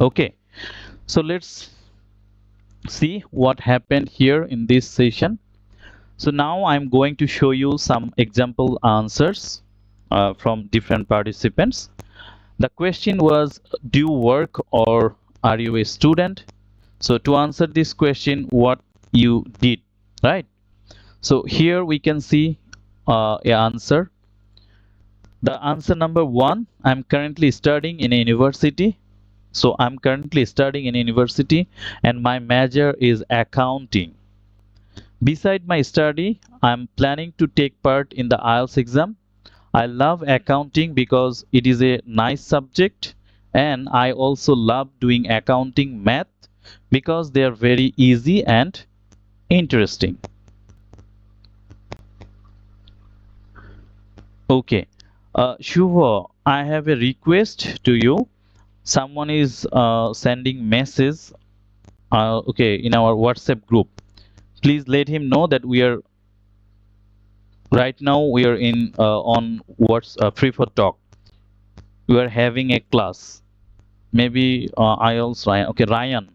Okay, so let's see what happened here in this session. So now I'm going to show you some example answers from different participants. The question was, do you work or are you a student? So to answer this question, what you did, right? So here we can see a answer. The answer number one, I'm currently studying in a university. So I'm currently studying in a university and my major is accounting. Beside my study, I'm planning to take part in the IELTS exam. I love accounting because it is a nice subject, and I also love doing accounting math because they are very easy and interesting. Okay, Shubha, I have a request to you. Someone is sending message okay, in our WhatsApp group. Please let him know that we are right now we are in on what's free for talk. We are having a class. Maybe IELTS Ryan. Okay, Ryan.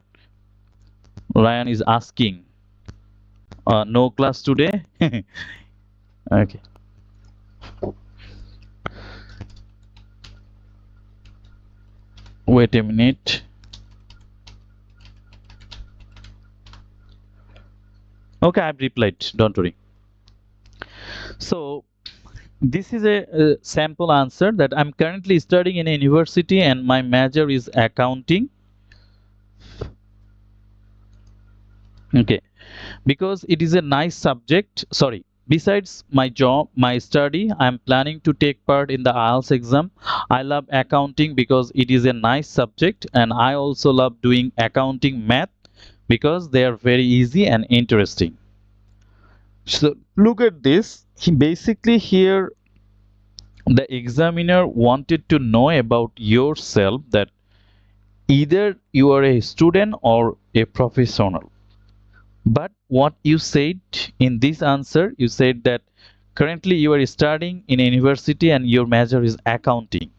Ryan is asking. No class today. Okay. Wait a minute. Okay, I've replied. Don't worry. So this is a sample answer that I'm currently studying in a university and my major is accounting. Okay, because it is a nice subject. Sorry. Besides my job, my study, I'm planning to take part in the IELTS exam. I love accounting because it is a nice subject, and I also love doing accounting math because they are very easy and interesting. So look at this. Basically here the examiner wanted to know about yourself, that either you are a student or a professional. But what you said in this answer, you said that currently you are studying in a university and your major is accounting.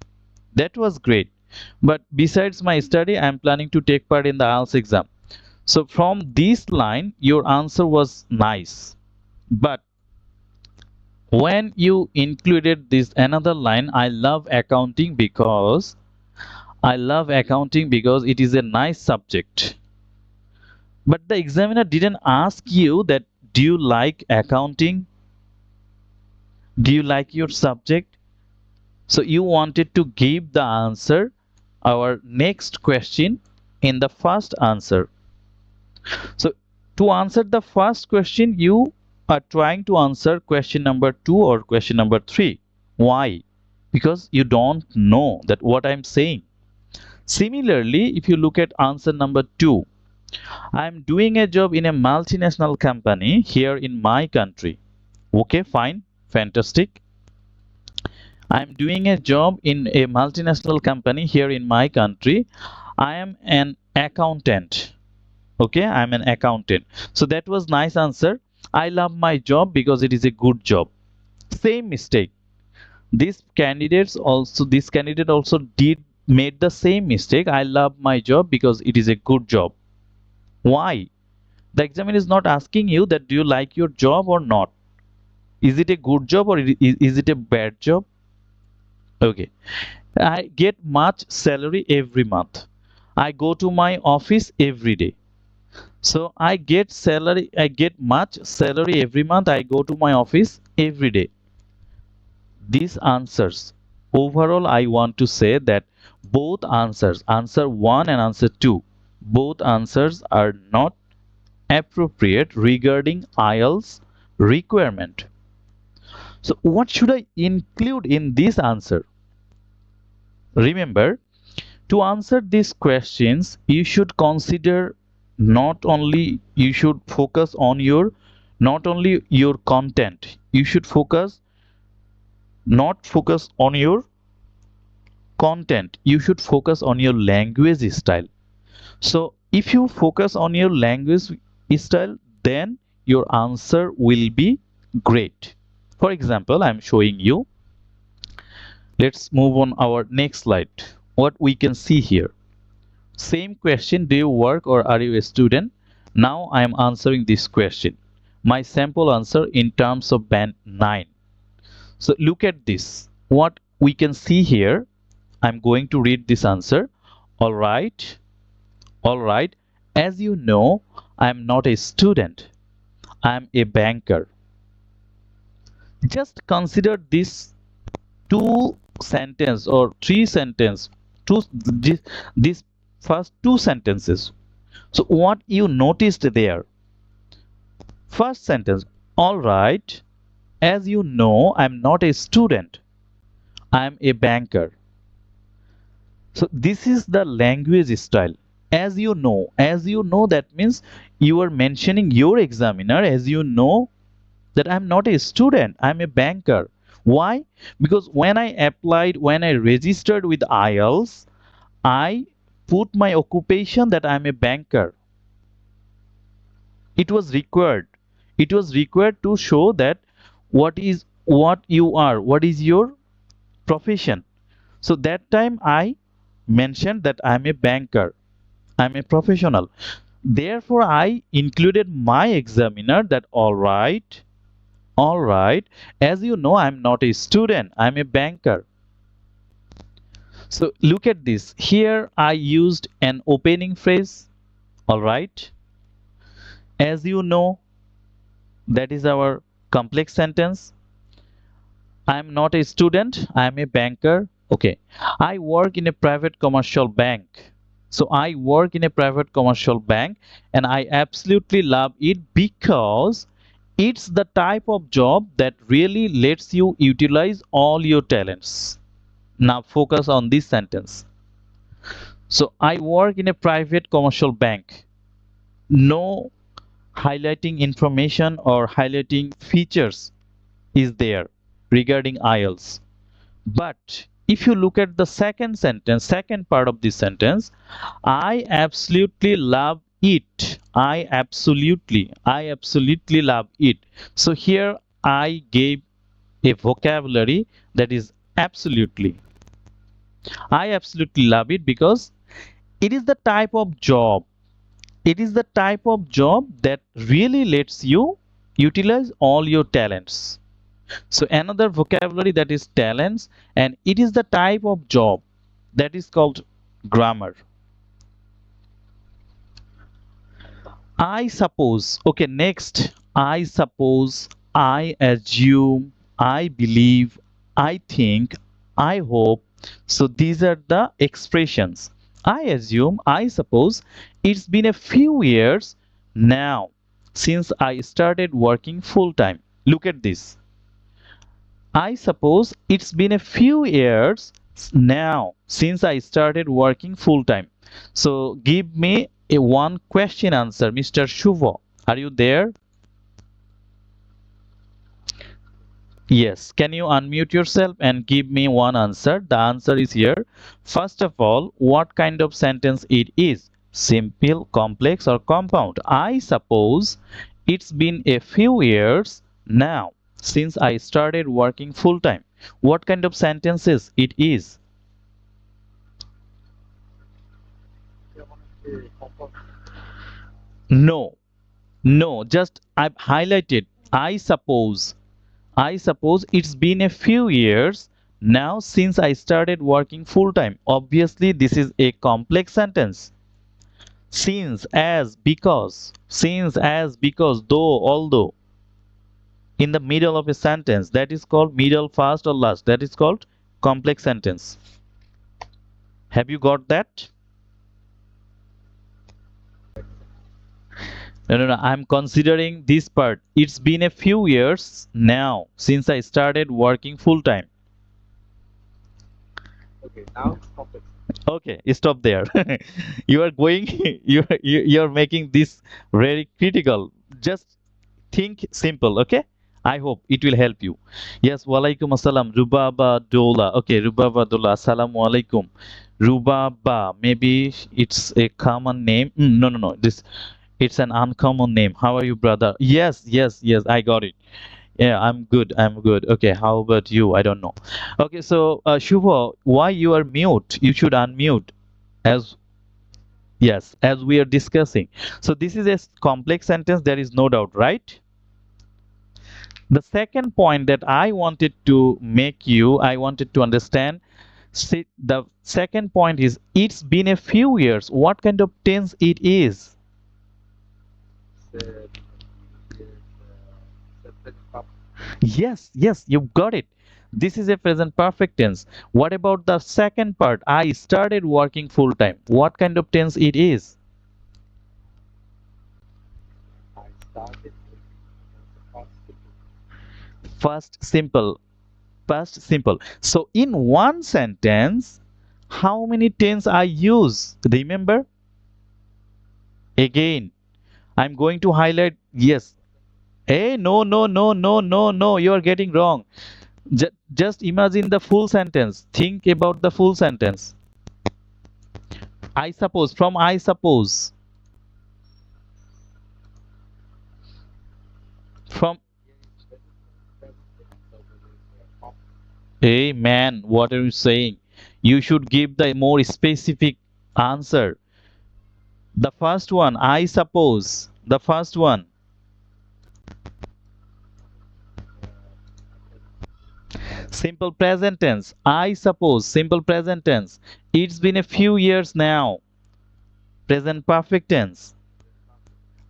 That was great. But besides my study, I am planning to take part in the IELTS exam. So from this line, your answer was nice. But when you included this another line, I love accounting because it is a nice subject. But the examiner didn't ask you that, do you like accounting? Do you like your subject? So you wanted to give the answer, our next question, in the first answer. So to answer the first question, you are trying to answer question number 2 or question number 3. Why? Because you don't know that what I'm saying. Similarly, if you look at answer number 2, I'm doing a job in a multinational company here in my country. Okay, fine, fantastic. I'm doing a job in a multinational company here in my country. I am an accountant. Okay, I'm an accountant. So that was nice answer. I love my job because it is a good job. Same mistake. This candidate also did made the same mistake. I love my job because it is a good job. Why? The examiner is not asking you that do you like your job or not. Is it a good job or is it a bad job? Okay. I get much salary every month. I go to my office every day. So I get much salary every month. I go to my office every day. These answers, overall, I want to say that both answers, answer 1 and answer 2, both answers are not appropriate regarding IELTS requirement. So what should I include in this answer? Remember, to answer these questions, you should consider not only you should focus on your not only your content, you should not focus on your content, you should focus on your language style. So if you focus on your language style, then your answer will be great. For example, I'm showing you. Let's move on our next slide. What we can see here. Same question, do you work or are you a student? Now I am answering this question. My sample answer in terms of band 9. So look at this. What we can see here, I'm going to read this answer. All right, all right. As you know, I'm not a student. I'm a banker. Just consider this two sentence or three sentence, this first two sentences. So what you noticed there? First sentence, all right, as you know, I'm not a student. I'm a banker. So this is the language style. As you know, that means you are mentioning your examiner. As you know that I'm not a student, I'm a banker. Why? Because when I registered with IELTS, I put my occupation that I'm a banker. It was required. It was required to show that what you are, what is your profession. So that time I mentioned that I'm a banker. I'm a professional. Therefore, I included my examiner that all right, as you know, I'm not a student, I'm a banker. So look at this. Here I used an opening phrase, all right, as you know, that is our complex sentence. I'm not a student, I'm a banker. Okay, I work in a private commercial bank. So I work in a private commercial bank and I absolutely love it because it's the type of job that really lets you utilize all your talents. Now focus on this sentence. So I work in a private commercial bank. No highlighting information or highlighting features is there regarding IELTS. But if you look at the second sentence, second part of this sentence, I absolutely love it. I absolutely love it. So here I gave a vocabulary that is absolutely. I absolutely love it because it is the type of job. It is the type of job that really lets you utilize all your talents. So another vocabulary that is talents, and it is the type of job that is called grammar. I suppose. Okay, next. I suppose, I assume, I believe, I think, I hope. So these are the expressions. I assume, I suppose. It's been a few years now since I started working full time. Look at this. I suppose it's been a few years now since I started working full time. So give me a one question answer, Mr. Shuvo. Are you there? Yes. Can you unmute yourself and give me one answer? The answer is here. First of all, what kind of sentence it is? Simple, complex, or compound? I suppose it's been a few years now since I started working full time. What kind of sentences it is? No, no, just I've highlighted. I suppose. I suppose it's been a few years now since I started working full time. Obviously, this is a complex sentence. Since, as, because, though, although. In the middle of a sentence, that is called middle, first, or last. That is called complex sentence. Have you got that? No, no, no. I'm considering this part. It's been a few years now since I started working full time. Okay, stop there. You are going, you're making this very critical. Just think simple, okay? I hope it will help you. Yes, walaikum assalam. Rubaba Dola. Okay, Rubaba Dola. Assalamu alaikum. Rubaba. Maybe it's a common name. No, no, no. This it's an uncommon name. How are you, brother? Yes, yes, yes. I got it. Yeah, I'm good. I'm good. Okay, how about you? I don't know. Okay, so Shubha, why you are mute? You should unmute. As Yes, as we are discussing. So this is a complex sentence, there is no doubt, right? The second point that I wanted to understand. See, the second point is it's been a few years. What kind of tense it is? Yes, yes, you got it. This is a present perfect tense. What about the second part? I started working full time. What kind of tense it is? First simple. Past simple. So in one sentence, how many tense I use? Remember? Again, I'm going to highlight. Yes. Hey, no, no, no, no, no, no. You are getting wrong. Just imagine the full sentence. Think about the full sentence. I suppose. From I suppose. From. Hey, man, what are you saying? You should give the more specific answer. The first one, I suppose. The first one. Simple present tense. I suppose. Simple present tense. It's been a few years now. Present perfect tense.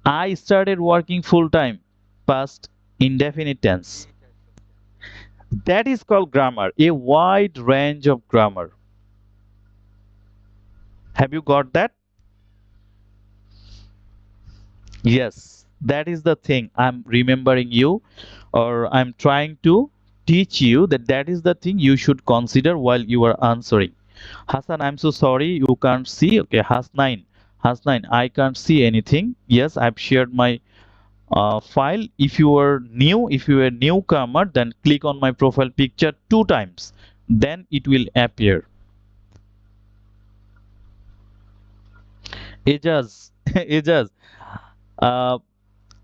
I started working full time. Past indefinite tense. That is called grammar. A wide range of grammar. Have you got that? Yes. That is the thing. I'm remembering you, or I'm trying to teach you that that is the thing you should consider while you are answering. Hassan, I'm so sorry you can't see. Okay, Hasnain. Hasnain, I can't see anything. Yes, I've shared my file. If you are new, if you are a newcomer, then click on my profile picture 2 times. Then it will appear. Ijaz, Ijaz. Uh,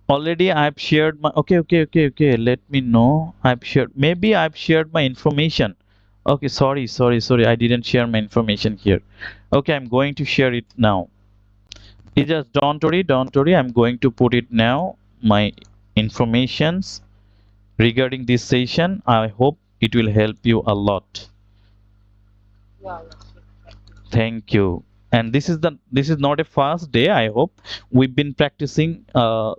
Already I've shared my. Okay, okay, okay, okay. Let me know. I've shared. Maybe I've shared my information. Okay, sorry, sorry, sorry. I didn't share my information here. Okay, I'm going to share it now. You just don't worry, don't worry. I'm going to put it now. My informations regarding this session. I hope it will help you a lot. Thank you. And this is not a fast day. I hope we've been practicing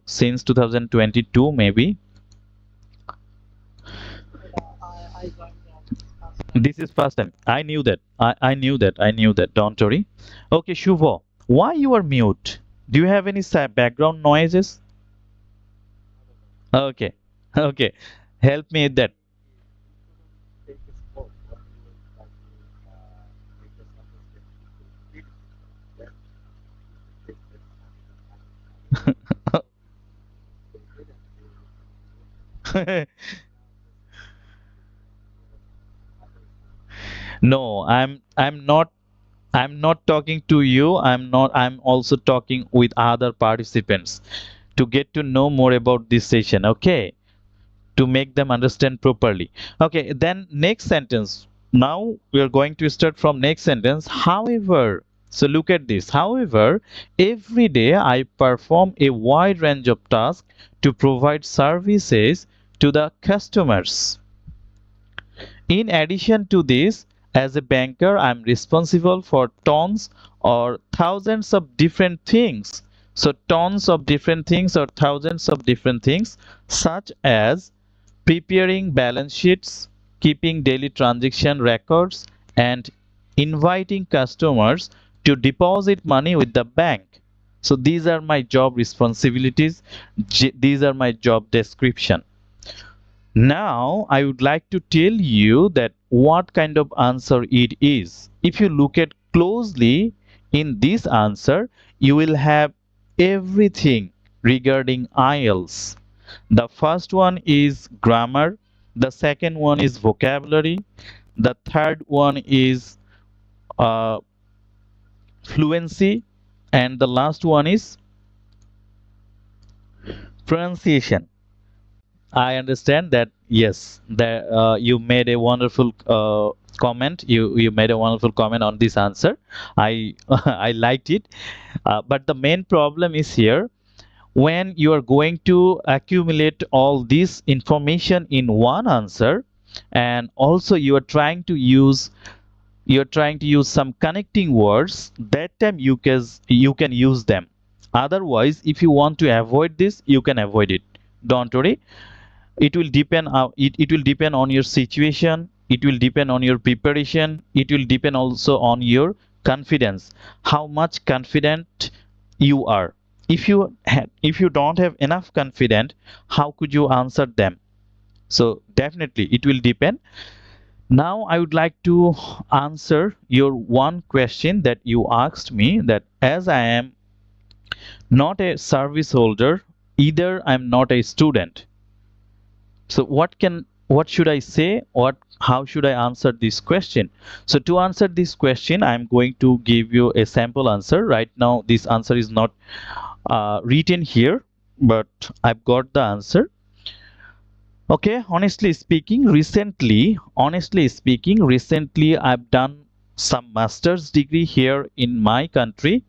since 2022 maybe. This is first time. I knew that. I knew that. I knew that. Don't worry. Okay, Shubho. Why you are mute? Do you have any background noises? Okay. Okay. Help me with that. No, I'm not talking to you. I'm also talking with other participants to get to know more about this session, okay? To make them understand properly. Okay, then next sentence. Now we are going to start from next sentence. However, so look at this. However, every day I perform a wide range of tasks to provide services to the customers. In addition to this, as a banker, I'm responsible for tons or thousands of different things. So, tons of different things or thousands of different things, such as preparing balance sheets, keeping daily transaction records, and inviting customers to deposit money with the bank. So, these are my job responsibilities, these are my job description. Now, I would like to tell you that what kind of answer it is. If you look at closely in this answer, you will have everything regarding IELTS. The first one is grammar, the second one is vocabulary, the third one is uh, fluency, and the last one is pronunciation. I understand that, yes, that you made a wonderful comment. You made a wonderful comment on this answer. I I liked it. But the main problem is here, when you are going to accumulate all this information in one answer, and also you are trying to use some connecting words, that time you can use them. Otherwise, if you want to avoid this, you can avoid it. Don't worry. It will depend on your situation, it will depend on your preparation, it will depend also on your confidence, how much confident you are. If you don't have enough confidence, how could you answer them? So definitely it will depend. Now I would like to answer your one question that you asked me, that as I am not a service holder, either I'm not a student. So what should I say? How should I answer this question? So to answer this question, I'm going to give you a sample answer. Right now, this answer is not written here, but I've got the answer. Okay, honestly speaking, recently I've done some master's degree here in my country.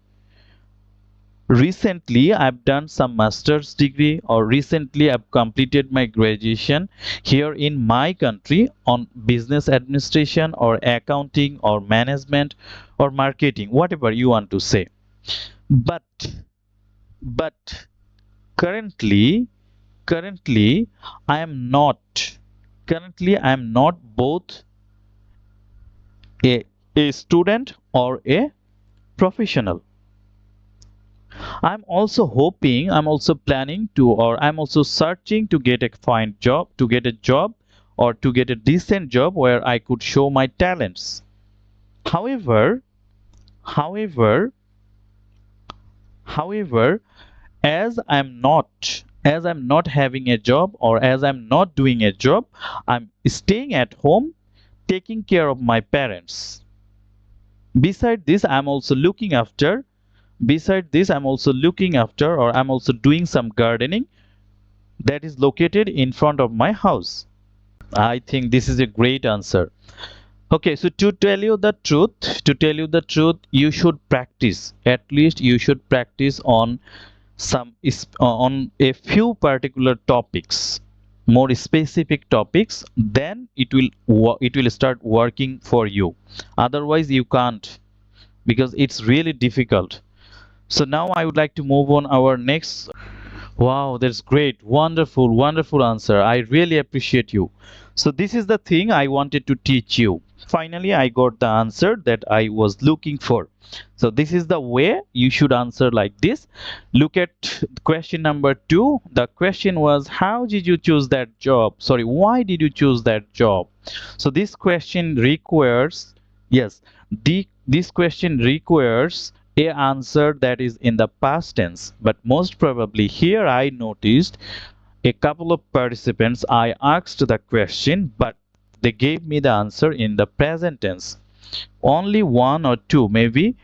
Recently I've done some master's degree, or recently I've completed my graduation here in my country on business administration or accounting or management or marketing, whatever you want to say. But but currently currently I am not both a, a student or a professional. I'm also planning to, or I'm also searching to get a job, or to get a decent job where I could show my talents. However, however, however, as I'm not having a job, or as I'm not doing a job, I'm staying at home taking care of my parents. Beside this, I'm also looking after, or I'm also doing some gardening that is located in front of my house. I think this is a great answer. Okay, so to tell you the truth, you should practice. At least you should practice on on a few particular topics, more specific topics. Then it will start working for you. Otherwise, you can't, because it's really difficult. So now I would like to move on our next. Wow, that's great. Wonderful, wonderful answer. I really appreciate you. So this is the thing I wanted to teach you. Finally, I got the answer that I was looking for. So this is the way you should answer like this. Look at question number 2. The question was, how did you choose that job? Sorry, why did you choose that job? So this question requires, yes, this question requires a answer that is in the past tense. But most probably here I noticed a couple of participants, I asked the question, but they gave me the answer in the present tense. Only one or two, maybe,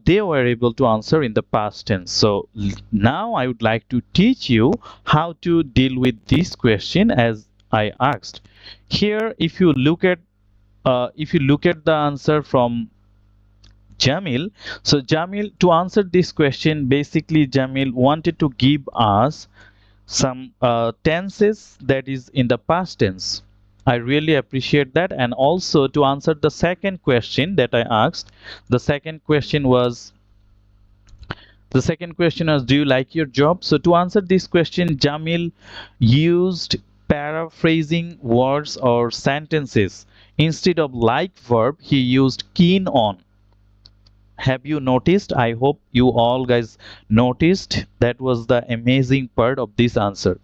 they were able to answer in the past tense. So now I would like to teach you how to deal with this question as I asked. Here, if you look at the answer from Jamil. So Jamil, to answer this question, basically Jamil wanted to give us some tenses that is in the past tense. I really appreciate that. And also to answer the second question that I asked, the second question was, do you like your job? So to answer this question, Jamil used paraphrasing words or sentences. Instead of like verb, he used keen on. Have you noticed? I hope you all guys noticed. That was the amazing part of this answer.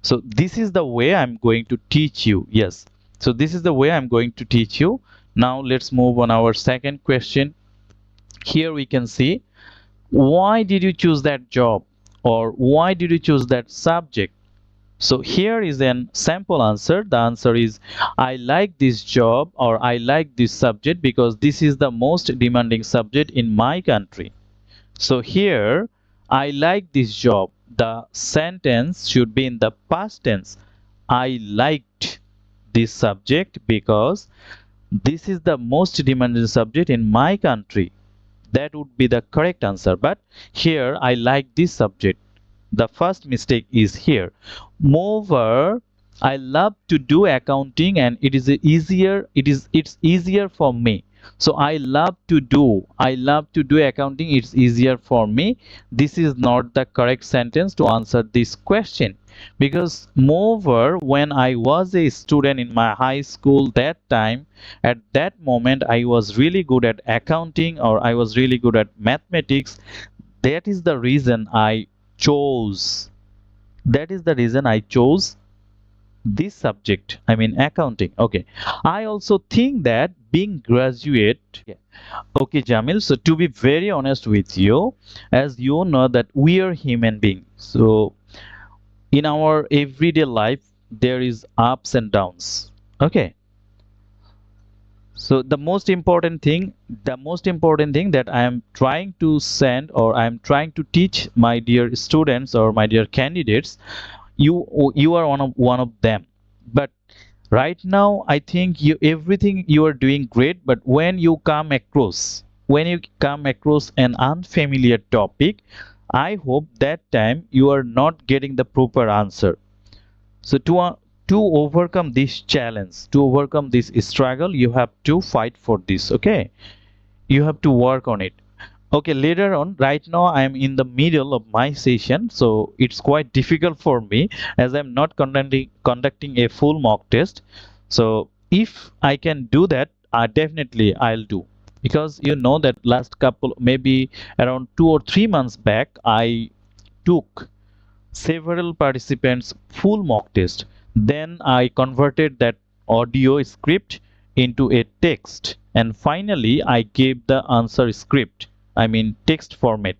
So this is the way I'm going to teach you. Yes, so this is the way I'm going to teach you. Now let's move on our second question. Here we can see, why did you choose that job, or why did you choose that subject? So here is an sample answer. The answer is, I like this job, or I like this subject because this is the most demanding subject in my country. So here, I like this job. The sentence should be in the past tense. I liked this subject because This is the most demanded subject in my country. That would be the correct answer. But here I like this subject. The first mistake is here. Moreover, I love to do accounting and it's easier for me. So I love to do accounting, it's easier for me. This is not the correct sentence to answer this question, because moreover, when I was a student in my high school that time, at that moment I was really good at accounting, or I was really good at mathematics. That is the reason I chose this subject, I mean accounting. Okay, I also think that being graduate. Okay, Jamil, so to be very honest with you, as you know that we are human beings, so in our everyday life there is ups and downs. Okay, so the most important thing that I am trying to send, or I am trying to teach my dear students or my dear candidates, you are one of them. But right now I think you everything you are doing great, but when you come across an unfamiliar topic, I hope that time you are not getting the proper answer. So to overcome this challenge, to overcome this struggle, you have to fight for this. Okay, you have to work on it. Okay, later on, right now I am in the middle of my session, so it's quite difficult for me as I'm not conducting a full mock test. So if I can do that, definitely I'll do, because you know that last couple, maybe around 2 or 3 months back, I took several participants full mock test. Then I converted that audio script into a text, and finally I gave the answer script, I mean text format.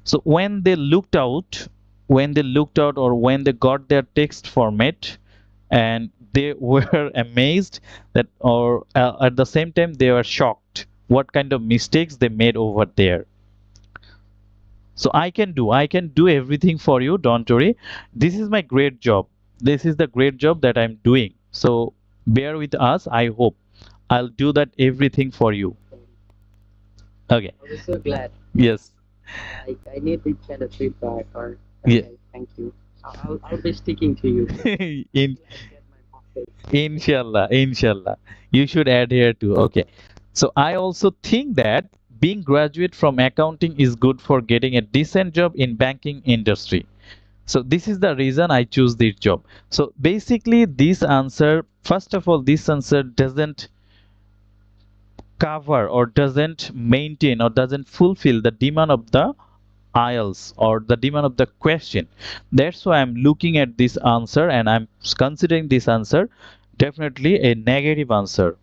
So when they looked out or when they got their text format, and they were amazed that, or at the same time they were shocked what kind of mistakes they made over there. So I can do everything for you, don't worry. This is my great job. This is the great job that I'm doing. So bear with us. I hope I'll do that everything for you. Okay. I was so glad. Yes. I need this kind of feedback or Yeah. okay, thank you. I'll be sticking to you. In I get my market. inshallah, you should adhere to. Okay. So I also think that being graduate from accounting is good for getting a decent job in banking industry. So this is the reason I choose this job. So basically this answer, first of all, this answer doesn't cover or doesn't maintain or doesn't fulfill the demand of the IELTS or the demand of the question. That's why I'm looking at this answer and I'm considering this answer definitely a negative answer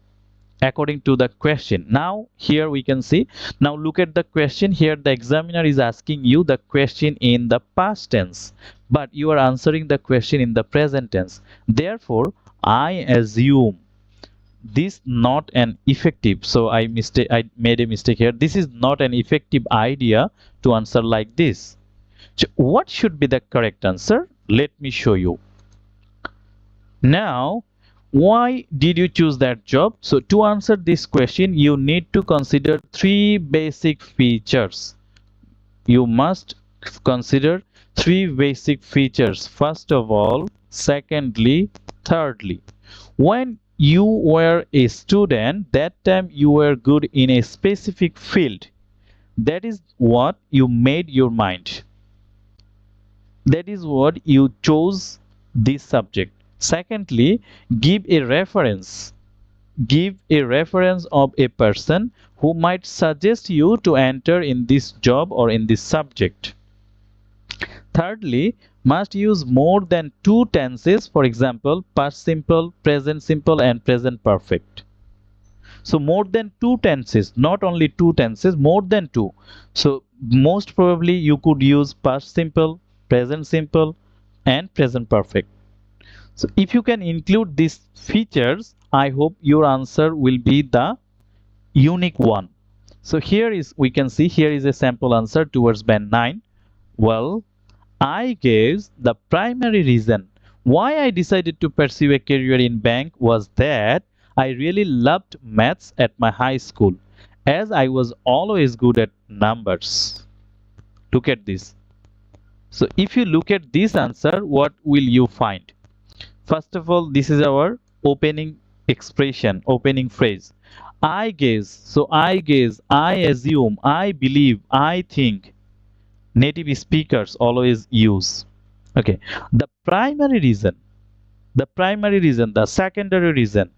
according to the question. Now here we can see, now look at the question. Here the examiner is asking you the question in the past tense, but you are answering the question in the present tense. Therefore I assume this not an effective, so I made a mistake here. This is not an effective idea to answer like this. So what should be the correct answer? Let me show you. Now, why did you choose that job? So to answer this question, you need to consider three basic features. You must consider three basic features. First of all, secondly, thirdly. When you were a student, that time you were good in a specific field. That is what you made your mind. That is what you chose this subject. Secondly, give a reference. Give a reference of a person who might suggest you to enter in this job or in this subject. Thirdly, must use more than two tenses, for example, past simple, present simple, and present perfect. So more than two tenses, not only two tenses, more than two. So most probably you could use past simple, present simple, and present perfect. So if you can include these features, I hope your answer will be the unique one. So here is, we can see here is a sample answer towards band 9. Well, I guess the primary reason why I decided to pursue a career in bank was that I really loved maths at my high school as I was always good at numbers. Look at this. So if you look at this answer, what will you find? First of all, this is our opening expression, opening phrase. I guess. So I guess, I assume, I believe, I think. Native speakers always use. Okay. The primary reason, the secondary reason,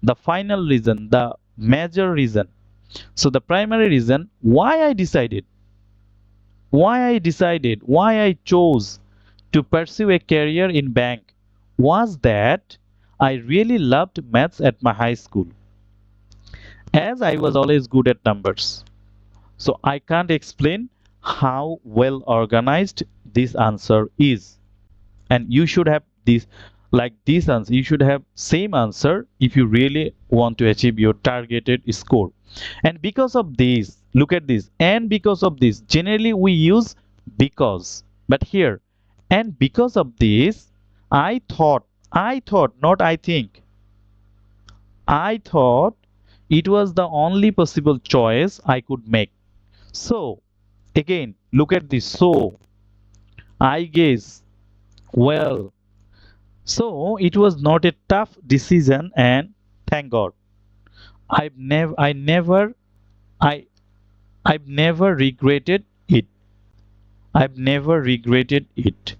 the final reason, the major reason. So the primary reason why I chose to pursue a career in bank was that I really loved maths at my high school as I was always good at numbers. So I can't explain how well organized this answer is. And you should have this like this answer. You should have same answer if you really want to achieve your targeted score. And because of this, look at this. And because of this, generally we use because. But here, and because of this, I thought, not I think. I thought it was the only possible choice I could make. So, again, look at this. So, I guess, well, so it was not a tough decision, and thank God. I've never, I never, I, I've never regretted it. I've never regretted it.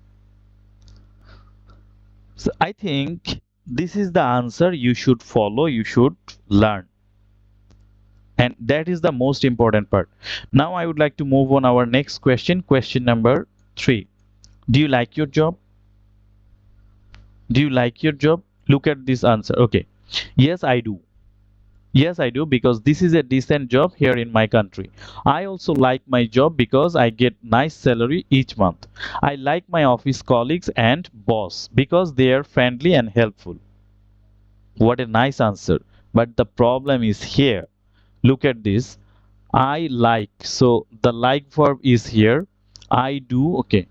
So I think this is the answer you should follow, you should learn. And that is the most important part. Now I would like to move on our next question, question number 3. Do you like your job? Do you like your job? Look at this answer. Okay. Yes, I do. Yes, I do because this is a decent job here in my country. I also like my job because I get nice salary each month. I like my office colleagues and boss because they are friendly and helpful. What a nice answer. But the problem is here. Look at this. I like. So the like verb is here. I do. Okay.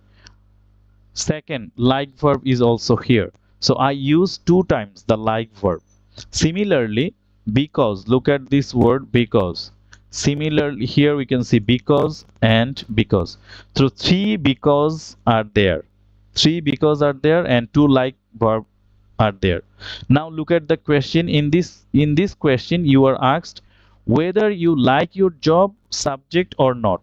Second, like verb is also here. So I use 2 times the like verb. Similarly, because, look at this word because. Similarly, here we can see because and because. So 3 because are there. 3 because are there and 2 like verb are there. Now look at the question. In this question you are asked whether you like your job subject or not.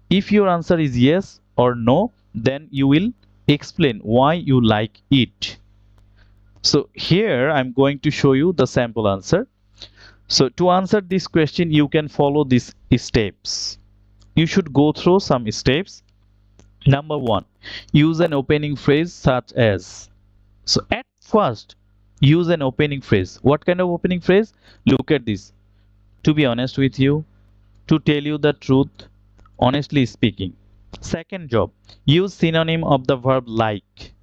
If your answer is yes or no, then you will explain why you like it. So here I'm going to show you the sample answer. So to answer this question, you can follow these steps. You should go through some steps. Number 1, use an opening phrase such as. So at first, use an opening phrase. What kind of opening phrase? Look at this. To be honest with you, to tell you the truth, honestly speaking. Second job, use synonym of the verb like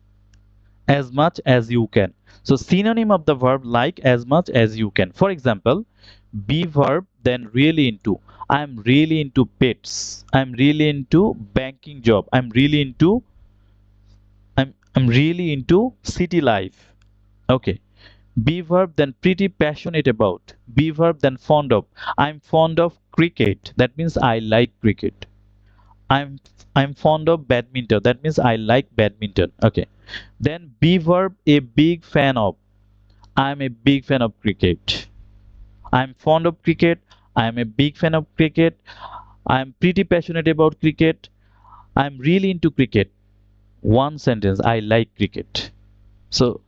as much as you can. So synonym of the verb like as much as you can. For example, be verb then really into. I'm really into pets. I'm really into banking job. I'm really into city life. Okay. Be verb then pretty passionate about. Be verb then fond of. I'm fond of cricket. That means I like cricket. I'm I'm fond of badminton. That means I like badminton. Okay. Then be verb a big fan of. I'm a big fan of cricket. I'm fond of cricket. I'm a big fan of cricket. I'm pretty passionate about cricket. I'm really into cricket. One sentence, I like cricket. So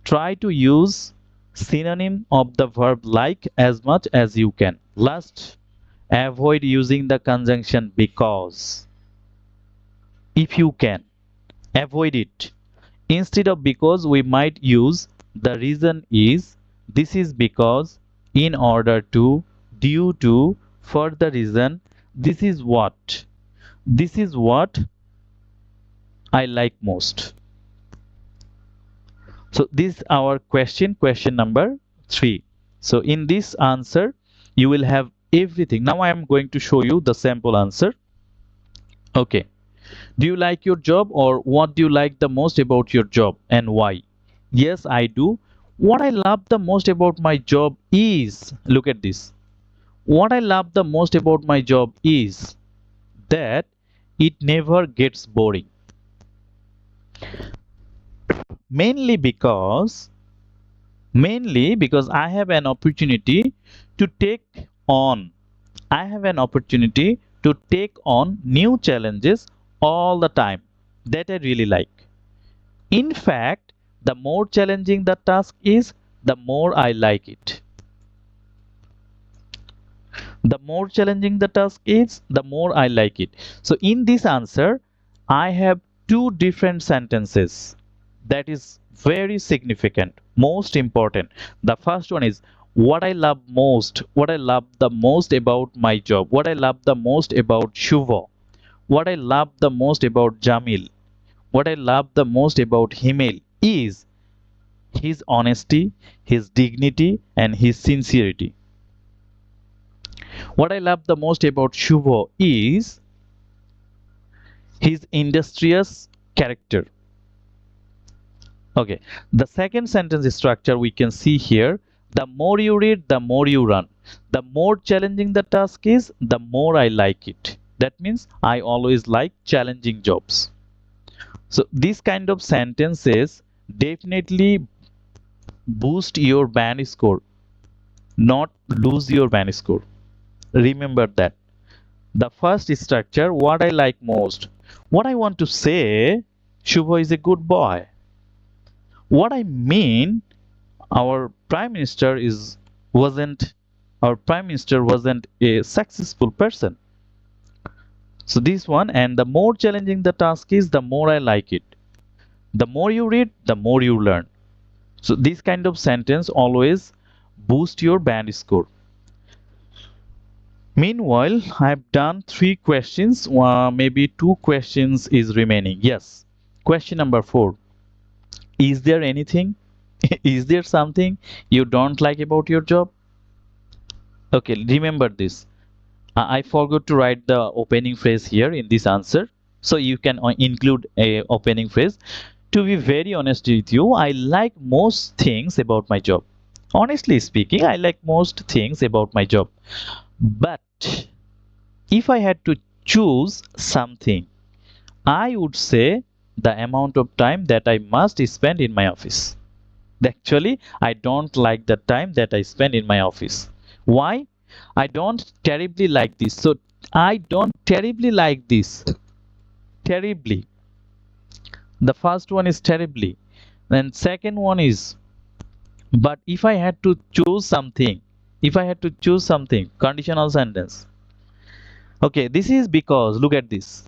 try to use synonym of the verb like as much as you can. Last, avoid using the conjunction because. If you can, avoid it. Instead of because, we might use the reason is, this is because, in order to, due to, for the reason, this is what. This is what I like most. So this is our question number 3. So in this answer, you will have everything. Now I am going to show you the sample answer. Okay. Do you like your job, or what do you like the most about your job and why? Yes, I do. What I love the most about my job is, look at this. What I love the most about my job is that it never gets boring. Mainly because I have an opportunity to take on I have an opportunity to take on new challenges all the time that I really like. In fact, the more challenging the task is, the more I like it. The more challenging the task is, the more I like it. So in this answer, I have two different sentences that is very significant, most important. The first one is what I love the most about my job, what I love the most about Shubha, what I love the most about Jamil, what I love the most about Himel is his honesty, his dignity, and his sincerity. What I love the most about Shubho is his industrious character. Okay, the second sentence structure we can see here, the more you read, the more you run. The more challenging the task is, the more I like it. That means I always like challenging jobs. So these kind of sentences definitely boost your band score, not lose your band score. Remember that. The first structure, what I like most. What I want to say, Shubha is a good boy. What I mean, our prime minister is wasn't our prime minister wasn't a successful person. So this one, and the more challenging the task is, the more I like it. The more you read, the more you learn. So this kind of sentence always boost your band score. Meanwhile, I've done three questions. Maybe two questions is remaining. Yes. Question number 4. Is there anything? Is there something you don't like about your job? Okay, remember this. I forgot to write the opening phrase here in this answer. So you can include a opening phrase. To be very honest with you, I like most things about my job. Honestly speaking, I like most things about my job. But if I had to choose something, I would say the amount of time that I must spend in my office. Actually, I don't like the time that I spend in my office. Why? I don't terribly like this. So I don't terribly like this. Terribly. The first one is terribly. Then second one is, but if I had to choose something, conditional sentence. Okay, this is because, look at this.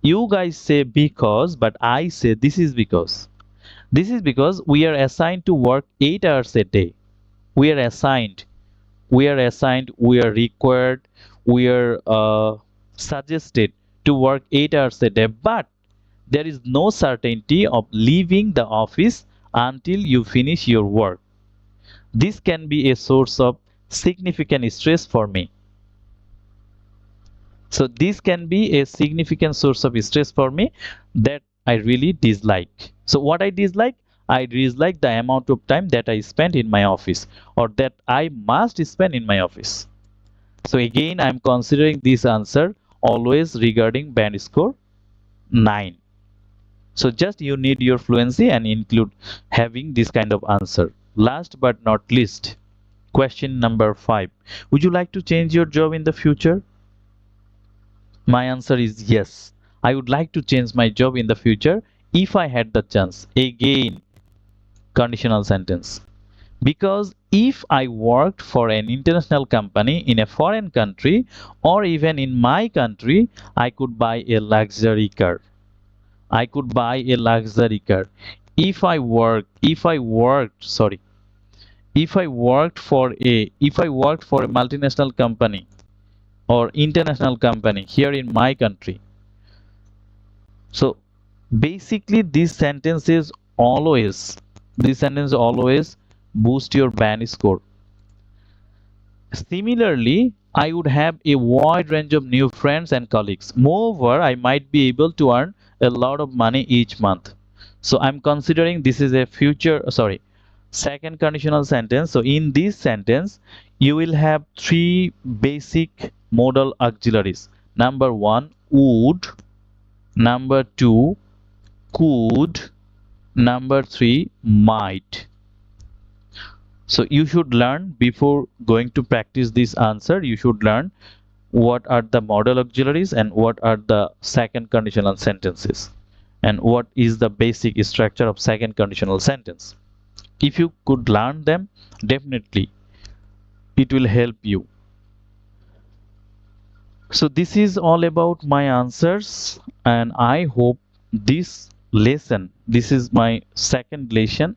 You guys say because, but I say this is because. This is because we are assigned to work 8 hours a day. We are assigned, we are required, we are suggested to work 8 hours a day. But there is no certainty of leaving the office until you finish your work. This can be a source of significant stress for me. So this can be a significant source of stress for me that I really dislike. So what I dislike? I dislike the amount of time that I spend in my office or that I must spend in my office. So again, I am considering this answer always regarding band score 9. So just you need your fluency and include having this kind of answer. Last but not least, question number 5. Would you like to change your job in the future? My answer is yes. I would like to change my job in the future if I had the chance. Again, conditional sentence. Because if I worked for an international company in a foreign country or even in my country, I could buy a luxury car. I could buy a luxury car. If I worked for a multinational company or international company here in my country. So basically this sentence always boost your band score. Similarly, I would have a wide range of new friends and colleagues. Moreover, I might be able to earn a lot of money each month. So I'm considering this is a future, sorry. Second conditional sentence. So in this sentence, you will have three basic modal auxiliaries. Number one, would. Number two, could. Number three, might. So you should learn before going to practice this answer. You should learn what are the modal auxiliaries and what are the second conditional sentences and what is the basic structure of second conditional sentence. If you could learn them, definitely it will help you. So this is all about my answers, and I hope this lesson, this is my second lesson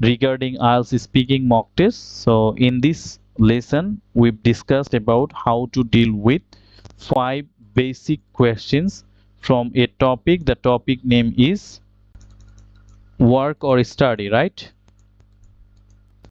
regarding IELTS speaking mock test. So in this lesson we've discussed about how to deal with 5 basic questions from a topic. The topic name is work or study, right?